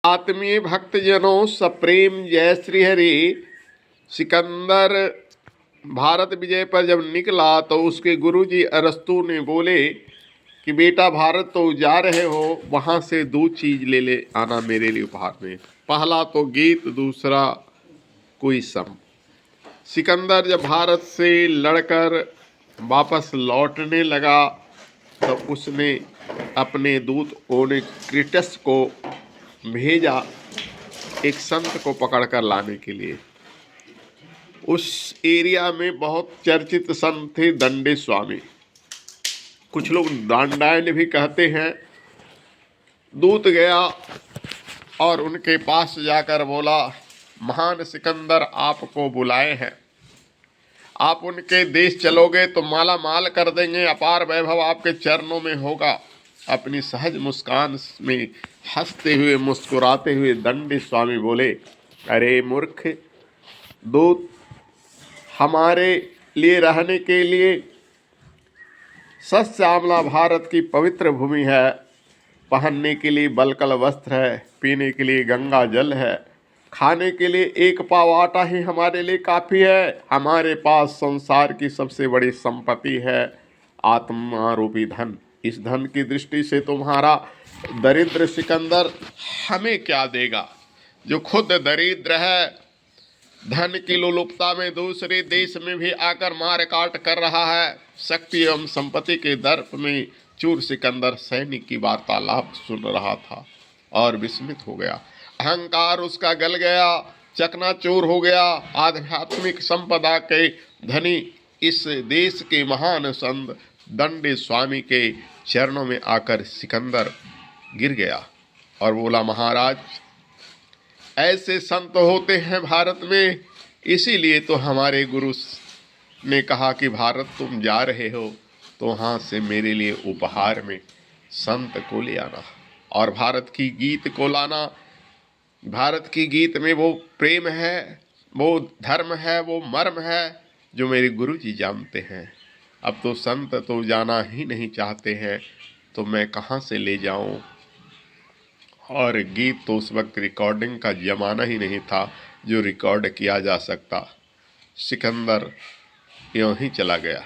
आत्मीय भक्तजनों सप्रेम जय श्री हरि। सिकंदर भारत विजय पर जब निकला तो उसके गुरुजी अरस्तु ने बोले कि बेटा भारत तो जा रहे हो, वहाँ से 2 चीज़ ले आना मेरे लिए उपहार में। पहला तो गीत, दूसरा कोई सम। सिकंदर जब भारत से लड़कर वापस लौटने लगा तो उसने अपने दूत ओनेक्रिटस को भेजा एक संत को पकड़कर लाने के लिए। उस एरिया में बहुत चर्चित संत थे दंडे स्वामी, कुछ लोग दंडायन भी कहते हैं। दूत गया और उनके पास जाकर बोला, महान सिकंदर आपको बुलाए हैं, आप उनके देश चलोगे तो माला माल कर देंगे, अपार वैभव आपके चरणों में होगा। अपनी सहज मुस्कान में हंसते हुए मुस्कुराते हुए दंडी स्वामी बोले, अरे मूर्ख दूत, हमारे लिए रहने के लिए सस्यामला भारत की पवित्र भूमि है, पहनने के लिए बलकल वस्त्र है, पीने के लिए गंगा जल है, खाने के लिए 1 पाव आटा ही हमारे लिए काफ़ी है। हमारे पास संसार की सबसे बड़ी संपत्ति है आत्मा रूपी धन। इस धन की दृष्टि से तुम्हारा दरिद्र सिकंदर हमें क्या देगा, जो खुद दरिद्र है, धन की लोलुपता में दूसरे देश में भी आकर मार काट कर रहा है। शक्ति एवं संपत्ति के दर्प में चूर सिकंदर सैनिक की वार्तालाप सुन रहा था और विस्मित हो गया। अहंकार उसका गल गया, चकनाचूर हो गया। आध्यात्मिक संपदा के धनी इस देश के महान संत दंडे स्वामी के चरणों में आकर सिकंदर गिर गया और बोला, महाराज ऐसे संत होते हैं भारत में, इसीलिए तो हमारे गुरु ने कहा कि भारत तुम जा रहे हो तो वहाँ से मेरे लिए उपहार में संत को ले आना और भारत की गीत को लाना। भारत की गीत में वो प्रेम है, वो धर्म है, वो मर्म है जो मेरे गुरु जी जानते हैं। अब तो संत तो जाना ही नहीं चाहते हैं, तो मैं कहाँ से ले जाऊं। और गीत तो उस वक्त रिकॉर्डिंग का ज़माना ही नहीं था जो रिकॉर्ड किया जा सकता। सिकंदर यूं ही चला गया।